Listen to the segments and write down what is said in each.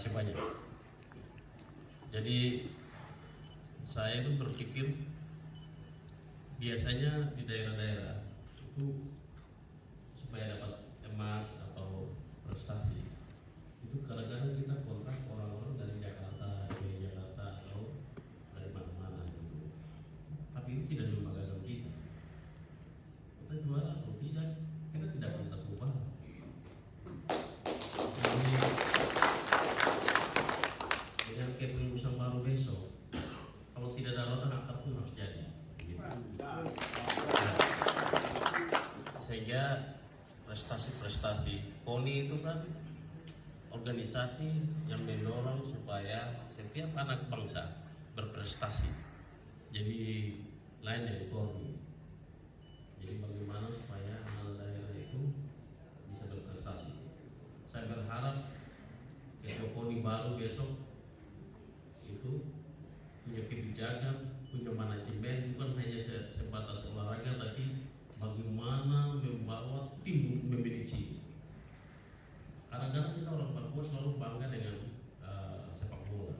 kasih banyak. Jadi saya itu berpikir biasanya di daerah-daerah itu supaya dapat emas atau prestasi itu kadang-kadang kita kontrak orang-orang dari Jakarta, atau dari mana-mana gitu. Tapi itu tidak dilembagakan kita. Kita juara atau tidak, kita tidak minta perubahan. Dengan kepengurusan baru besok, kalau tidak ada rotan akar pun harus jadi. Gitu. Sehingga prestasi-prestasi KONI itu kan organisasi yang mendorong supaya setiap anak bangsa berprestasi. Jadi lain dari KONI. Jadi bagaimana supaya anak daerah itu bisa berprestasi. Saya berharap ketua KONI baru besok itu punya kebijakan, punya manajemen, bukan hanya sebatas olahraga, tapi bagaimana membawa tim memanage. Kadang-kadang kita orang Papua selalu bangga dengan sepak bola.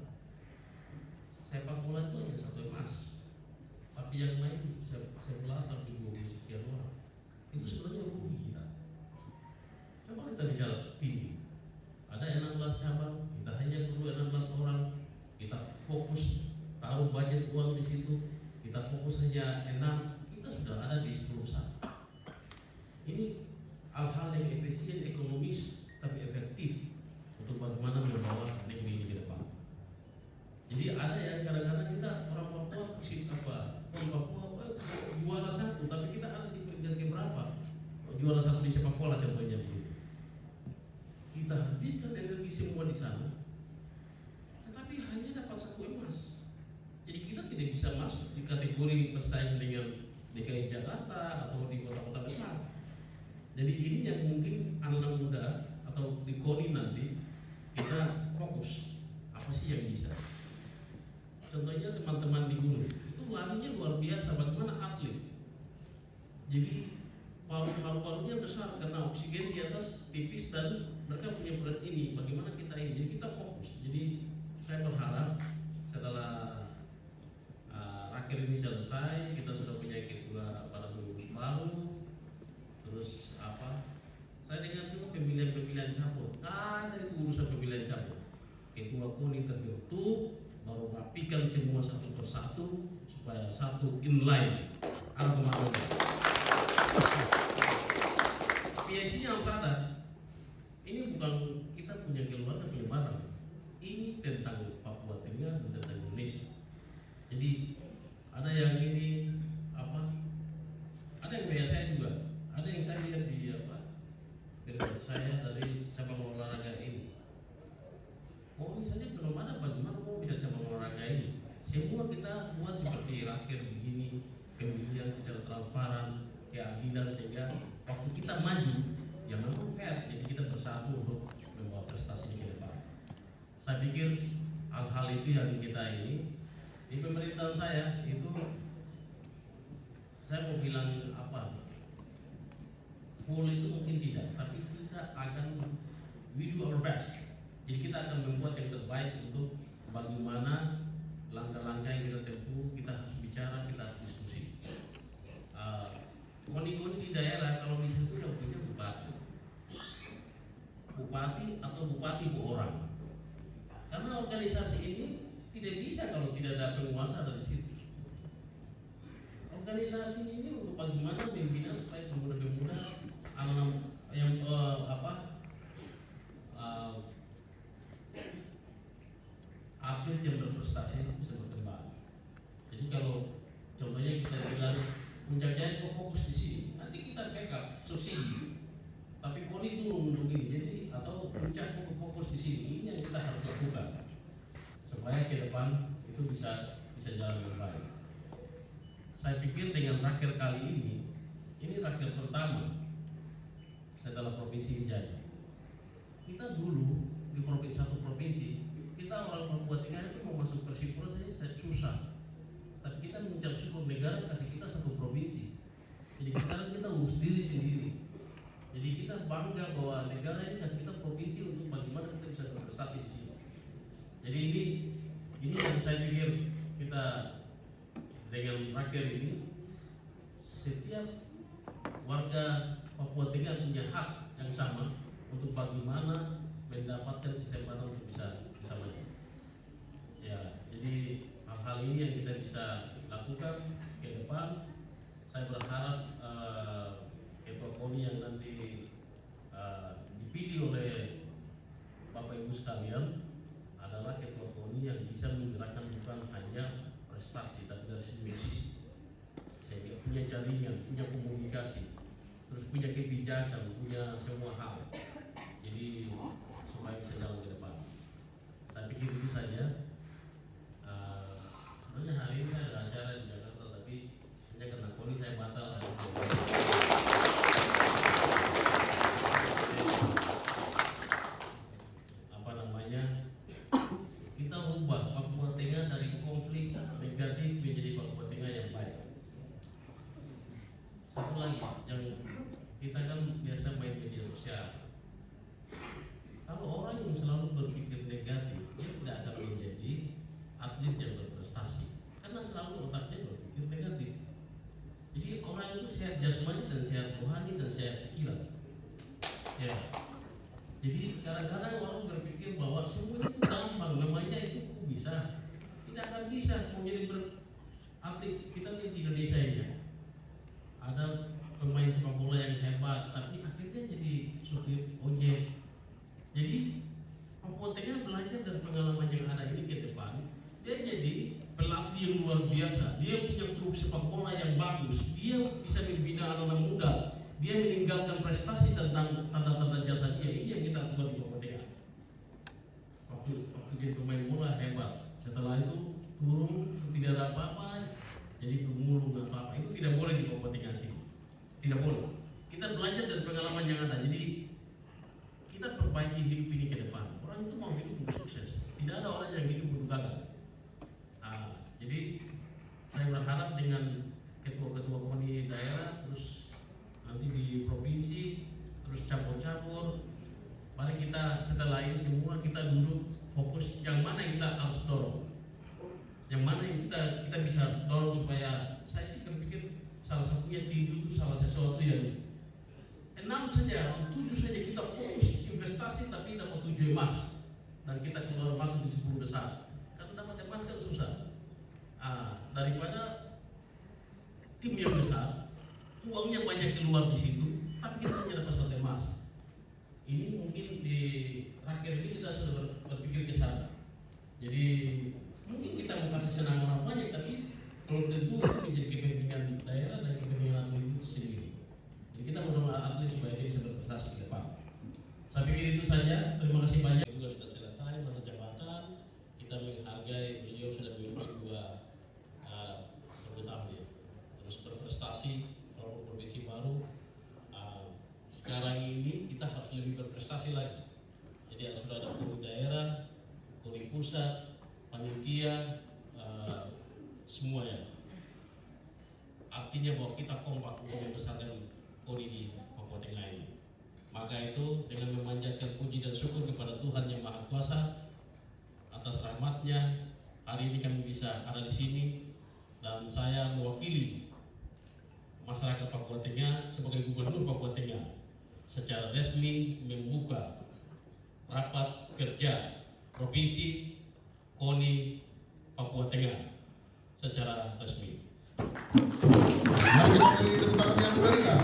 Sepak bola itu hanya 1 emas, tapi yang lain 11 sampai 20 sekian orang. Itu sebenarnya rugi kita. Coba kita bicara tim. Ada 16 cabang, kita hanya perlu 16 orang. Kita fokus taruh budget uang di situ. Kita fokus saja 6, kita sudah ada di 10 besar. Ini hal-hal yang efisien, ekonomis, tapi efektif untuk bagaimana membawa negeri ini ke depan. Jadi ada yang kadang-kadang kita orang Papua juara 1, tapi kita ada di peringkat keberapa? Juara 1 di sepak bola contohnya begitu. Kita habiskan energi semua di sana, tetapi hanya dapat 1 emas. Jadi kita tidak bisa masuk di kategori bersaing dengan DKI Jakarta atau di kota-kota besar. Jadi ini yang mungkin anak-anak muda atau di KONI nanti kita fokus apa sih yang bisa. Contohnya teman-teman di gunung itu larinya luar biasa, bagaimana atlet. Jadi paru-parunya besar karena oksigen di atas tipis dan mereka punya berat ini. Bagaimana kita ini? Jadi kita fokus. Jadi saya berharap setelah akhir ini selesai, kita sudah punya ketua pada pengurus baru. Terus saya dengar juga pemilihan cabur. Ada itu urusan pemilihan cabur. Ketua KONI terbentuk, baru rapikan semua satu persatu supaya satu inline. Ada kemarin. Biasanya ada. Ini bukan kita punya keluarga punya barang. Ini tentang Papua Tengah dan tentang Indonesia. Jadi ada yang ini ada yang kayak saya juga. Ada yang saya lihat di saya dari cabang olahraga ini. Oh misalnya belum ada, bagaimana mau bisa cabang olahraga ini? Semua kita buat seperti raker begini, pemilihan secara transparan, keadilan sehingga waktu kita maju, ya memang fair. Jadi kita bersatu untuk membawa prestasi ke depan. Saya pikir hal-hal itu yang kita ini di pemerintahan saya itu, saya mau bilang full itu mungkin tidak, tapi kita akan we do our best. Jadi kita akan membuat yang terbaik untuk bagaimana langkah-langkah yang kita tempuh. Kita harus bicara, kita harus diskusi. KONI-KONI di daerah kalau di situ yang punya bupati atau bupati bu orang. Karena organisasi ini tidak bisa kalau tidak ada penguasa dari situ. Organisasi ini untuk bagaimana membina supaya pemuda-pemuda yang atlet yang berprestasi itu bisa berkembang. Jadi kalau contohnya kita bilang Puncak kok fokus di sini, nanti kita backup subsidi. Tapi KONI itu untuk ini, jadi atau Puncak kok fokus di sini, ini yang kita harus lakukan supaya ke depan itu bisa jalan dengan baik. Saya pikir dengan raker kali ini raker pertama setelah provinsi jadi. Kita dulu di satu provinsi, kita orang Papua Tengah itu mau masuk Persipura saja susah. Tapi kita mengucap syukur negara kasih kita satu provinsi. Jadi sekarang kita urus diri sendiri. Jadi kita bangga bahwa negara ini kasih kita provinsi untuk bagaimana kita bisa berprestasi di sini. raker ini, setiap warga Papua Tengah punya hak yang sama untuk bagaimana mendapatkan kesempatan untuk bisa maju. Ya, jadi hal-hal ini yang kita bisa lakukan ke depan. Saya berharap Ketua KONI yang nanti dipilih oleh Bapak Ibu sekalian adalah Ketua KONI yang bisa menggerakkan bukan hanya prestasi tapi dari semua sisi. Saya punya jaringan, punya komunikasi, terus punya kebijakan, punya semua hal. Jadi supaya bisa jalan ke depan. Saya pikir itu saja. Sebenarnya hari ini ada acara di Jakarta, tapi hanya karena KONI saya batal. Kita ubah Papua Tengah dari konflik negatif menjadi Papua Tengah yang baik. Satu lagi, yang kita kan biasa main media sosial. Kalau orang yang selalu berpikir negatif, dia tidak akan menjadi atlet yang berprestasi, karena selalu otaknya berpikir negatif. Jadi orang itu sehat jasmani dan sehat rohani dan sehat pikiran. Ya. Jadi kadang-kadang orang berpikir bahwa semuanya itu gampang, namanya itu kok bisa. Tidak akan bisa menjadi atlet. Kita lihat di Indonesia ini ada pemain sepak bola yang hebat, tapi akhirnya jadi supir ojek. Jadi Papua Tengah belajar dari pengalaman yang ada ini ke depan. Dia jadi pelatih yang luar biasa. Dia punya klub sepak bola yang bagus. Dia bisa membina anak-anak muda. Dia meninggalkan prestasi tentang tanda-tanda jasa dia. Ini yang kita lakukan di Papua Tengah. Waktu jadi pemain bola hebat. Setelah itu turun, tidak ada apa-apa, jadi pemulung apa-apa. Itu tidak boleh di Papua Tengah sih. Tidak boleh. Kita belajar dari pengalaman yang ada. Jadi kita perbaiki hidup ini ke depan. Orang itu mau hidup untuk sukses. Tidak ada orang yang hidup untuk gagal. Jadi saya berharap dengan ketua-ketua KONI daerah, terus nanti di provinsi, terus campur-campur, mari kita setelah ini semua kita duduk fokus yang mana yang kita harus dorong, yang mana yang kita bisa dorong supaya saya sih berpikir salah satunya tidur itu salah sesuatu yang 6 saja, 7 saja kita fokus investasi tapi dapat 7 emas dan kita keluar masuk di 10 besar. Kalau dapat emas kan susah. Daripada tim yang besar, uangnya banyak keluar di situ, tapi kita hanya dapat 1 emas. Ini mungkin di rakyat ini kita sudah berpikir ke sana. Jadi mungkin kita mau kasih senang orang banyak, tapi kalau tentu itu menjadi kepentingan daerah dan kepentingan atlet itu sendiri. Jadi kita mendorong atlet supaya dia bisa berprestasi ke depan. Saya pikir itu saja. Terima kasih banyak. Juga sudah selesai masa jabatan. Kita menghargai beliau sudah memimpin 2 tahun ya. Terus berprestasi kalau provinsi baru. Sekarang ini kita harus lebih berprestasi lagi. Jadi sudah ada KONI daerah, KONI pusat, panitia, semuanya. Artinya bahwa kita kompak untuk membesarkan KONI di Papua Tengah ini. Maka itu dengan memanjatkan puji dan syukur kepada Tuhan Yang Maha Kuasa atas rahmat-Nya, hari ini kami bisa ada di sini dan saya mewakili masyarakat Papua Tengah sebagai Gubernur Papua Tengah secara resmi membuka rapat kerja Provinsi KONI Papua Tengah secara resmi. Mari kita beri tepuk tangan yang meriah.